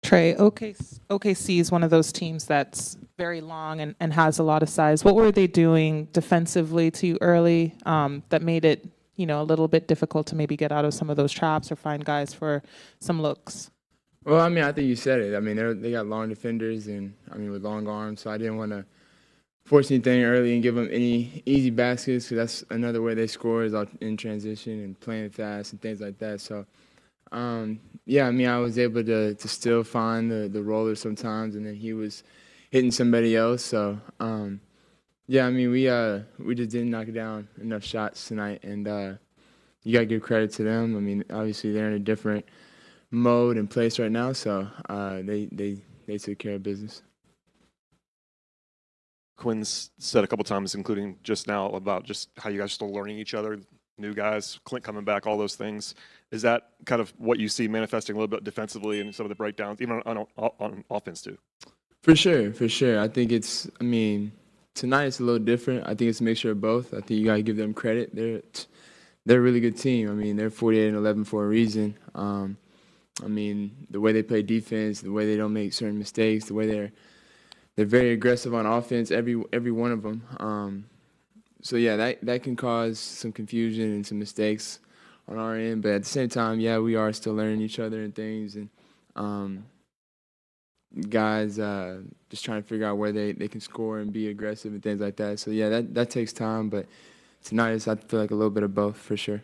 Trae, OKC is one of those teams that's very long and has a lot of size. What were they doing defensively to you early that made it, a little bit difficult to maybe get out of some of those traps or find guys for some looks? Well, I think you said it. They got long defenders and, with long arms, so I didn't want to force anything early and give them any easy baskets because that's another way they score is in transition and playing fast and things like that. So, I was able to still find the roller sometimes, and then he was hitting somebody else. So, we just didn't knock down enough shots tonight, and you got to give credit to them. Obviously they're in a different mode and place right now, so they took care of business. Quinn's said a couple times, including just now, about just how you guys are still learning each other, new guys, Clint coming back, all those things. Is that kind of what you see manifesting a little bit defensively in some of the breakdowns, even on offense too? For sure. I think tonight it's a little different. I think it's a mixture of both. I think you got to give them credit. They're a really good team. They're 48-11 for a reason. The way they play defense, the way they don't make certain mistakes, the way they're very aggressive on offense, every one of them. That can cause some confusion and some mistakes on our end. But at the same time, we are still learning each other and things. And guys just trying to figure out where they can score and be aggressive and things like that. So, that takes time. But tonight, I feel like a little bit of both for sure.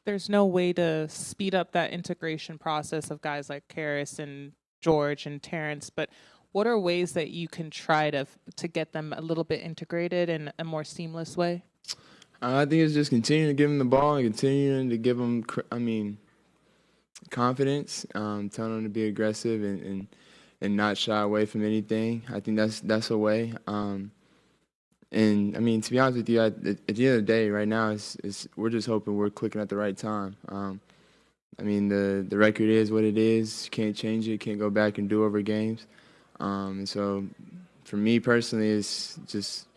There's no way to speed up that integration process of guys like Caris and George and Terrence, but what are ways that you can try to get them a little bit integrated in a more seamless way? I think it's just continuing to give them the ball and continuing to give them, confidence, telling them to be aggressive and not shy away from anything. I think that's a way. To be honest with you, at the end of the day, right now, we're just hoping we're clicking at the right time. The record is what it is. Can't change it. Can't go back and do over games. And so, for me personally, it's just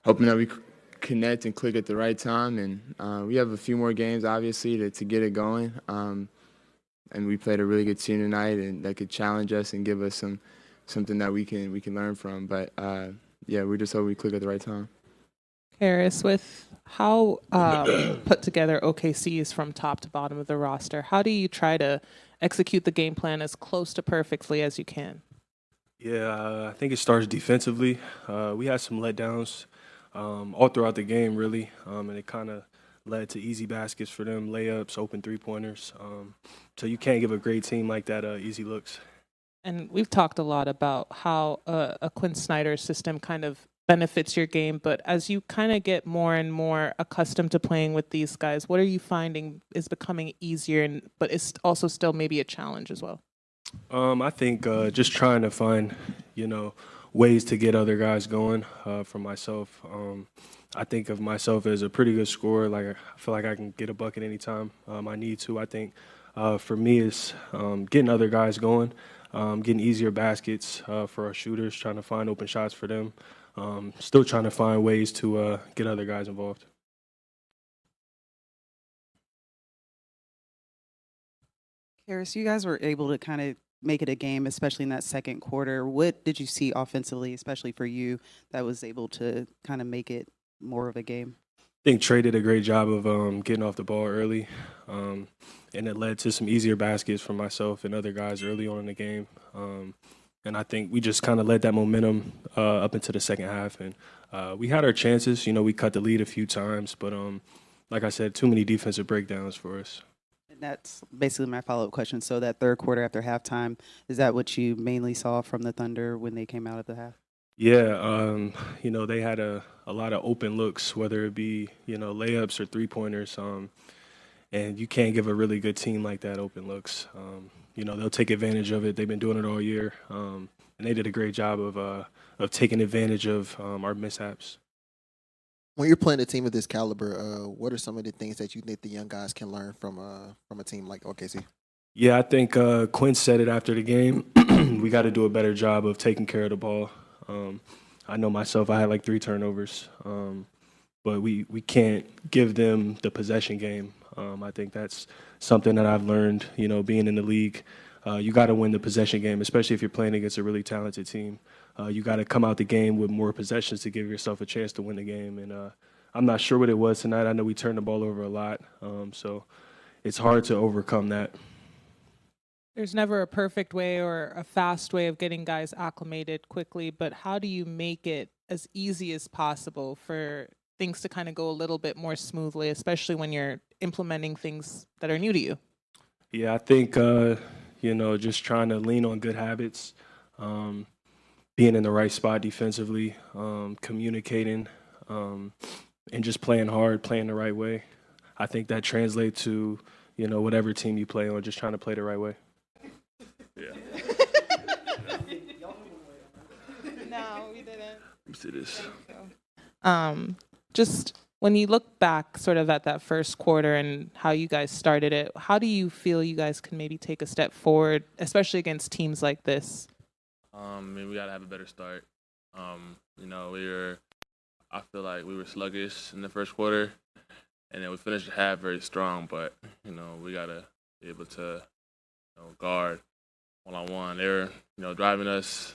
hoping that we connect and click at the right time. And we have a few more games, obviously, to get it going. And we played a really good team tonight, and that could challenge us and give us something that we can learn from. But we just hope we click at the right time. Caris, with how put together OKC is from top to bottom of the roster, how do you try to execute the game plan as close to perfectly as you can? Yeah, I think it starts defensively. We had some letdowns all throughout the game, really, and it kind of led to easy baskets for them, layups, open three-pointers. So you can't give a great team like that easy looks. And we've talked a lot about how a Quinn Snyder system kind of benefits your game, but as you kind of get more and more accustomed to playing with these guys, what are you finding is becoming easier, but it's also still maybe a challenge as well? I think just trying to find, ways to get other guys going for myself. I think of myself as a pretty good scorer. Like, I feel like I can get a bucket anytime I need to. I think for me it's getting other guys going, getting easier baskets for our shooters, trying to find open shots for them. Still trying to find ways to get other guys involved. Caris, you guys were able to kind of make it a game, especially in that second quarter. What did you see offensively, especially for you, that was able to kind of make it more of a game? I think Trae did a great job of getting off the ball early, and it led to some easier baskets for myself and other guys early on in the game. And I think we just kind of led that momentum up into the second half. And we had our chances. We cut the lead a few times, but like I said, too many defensive breakdowns for us. That's basically my follow-up question. So that third quarter after halftime, is that what you mainly saw from the Thunder when they came out of the half? Yeah, they had a lot of open looks, whether it be, layups or three-pointers. And you can't give a really good team like that open looks. They'll take advantage of it. They've been doing it all year. And they did a great job of taking advantage of our mishaps. When you're playing a team of this caliber, what are some of the things that you think the young guys can learn from a team like OKC? Yeah, I think Quinn said it after the game. We got to do a better job of taking care of the ball. I know myself, I had like 3 turnovers, but we can't give them the possession game. I think that's something that I've learned, being in the league. you got to win the possession game, especially if you're playing against a really talented team. You got to come out the game with more possessions to give yourself a chance to win the game. And I'm not sure what it was tonight. I know we turned the ball over a lot, so it's hard to overcome that. There's never a perfect way or a fast way of getting guys acclimated quickly, but how do you make it as easy as possible for things to kind of go a little bit more smoothly, especially when you're implementing things that are new to you? Yeah, I think, just trying to lean on good habits, being in the right spot defensively, communicating, and just playing hard, playing the right way. I think that translates to, whatever team you play on, just trying to play the right way. Yeah. No, we didn't. Let me see this. Just when you look back sort of at that first quarter and how you guys started it, how do you feel you guys can maybe take a step forward, especially against teams like this? We got to have a better start. I feel like we were sluggish in the first quarter, and then we finished the half very strong, but, we got to be able to guard one-on-one. They were, driving us,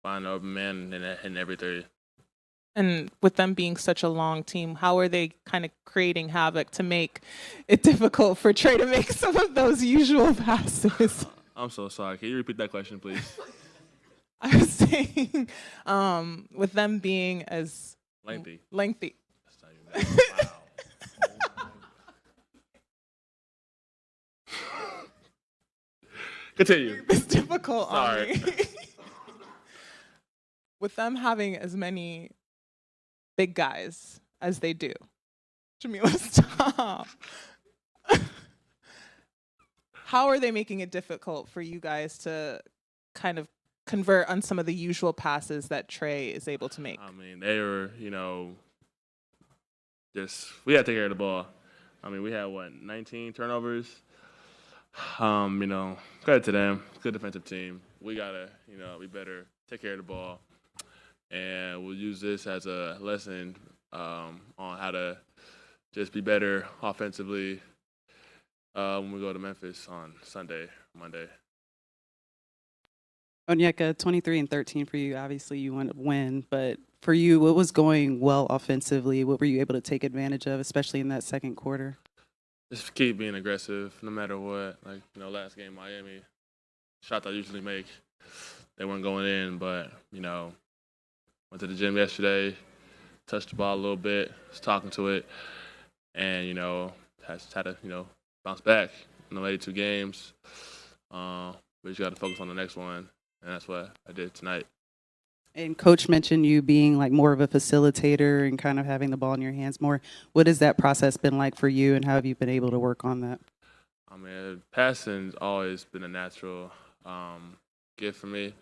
finding the open man, and hitting every three. And with them being such a long team, how are they kind of creating havoc to make it difficult for Trae to make some of those usual passes? I'm so sorry. Can you repeat that question, please? I was saying, with them being as Lengthy. Lengthy. That's not even wow. Continue. It's difficult Sorry. on me. With them having as many big guys as they do. Jamila, stop. How are they making it difficult for you guys to kind of convert on some of the usual passes that Trae is able to make? They were, we had to take care of the ball. We had, 19 turnovers? Credit to them. Good defensive team. We got to, be better, take care of the ball. And we'll use this as a lesson on how to just be better offensively when we go to Memphis on Monday. Onyeka, 23 and 13 for you. Obviously, you want to win, but for you, what was going well offensively? What were you able to take advantage of, especially in that second quarter? Just keep being aggressive no matter what. Last game, Miami, shots I usually make, they weren't going in, but, went to the gym yesterday, touched the ball a little bit, was talking to it, and, had to, bounce back in the 82 games. We just got to focus on the next one, and that's what I did tonight. And Coach mentioned you being like more of a facilitator and kind of having the ball in your hands more. What has that process been like for you, and how have you been able to work on that? Passing's always been a natural gift for me.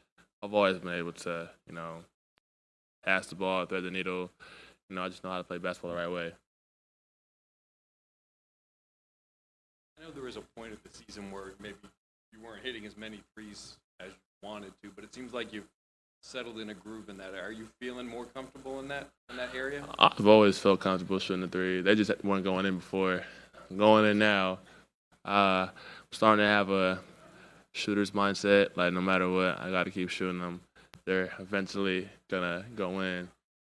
I've always been able to, pass the ball, thread the needle. I just know how to play basketball the right way. I know there was a point of the season where maybe you weren't hitting as many threes as you wanted to, but it seems like you've settled in a groove in that. Are you feeling more comfortable in that area? I've always felt comfortable shooting the three. They just weren't going in before. Going in now, I'm starting to have a shooter's mindset. Like, no matter what, I got to keep shooting them. They're eventually going to go in.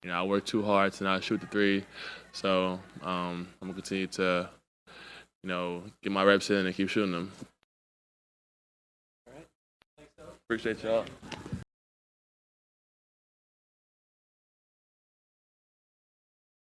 I work too hard to not shoot the three. So I'm going to continue to, get my reps in and keep shooting them. All right. Thanks, Doug. Appreciate y'all.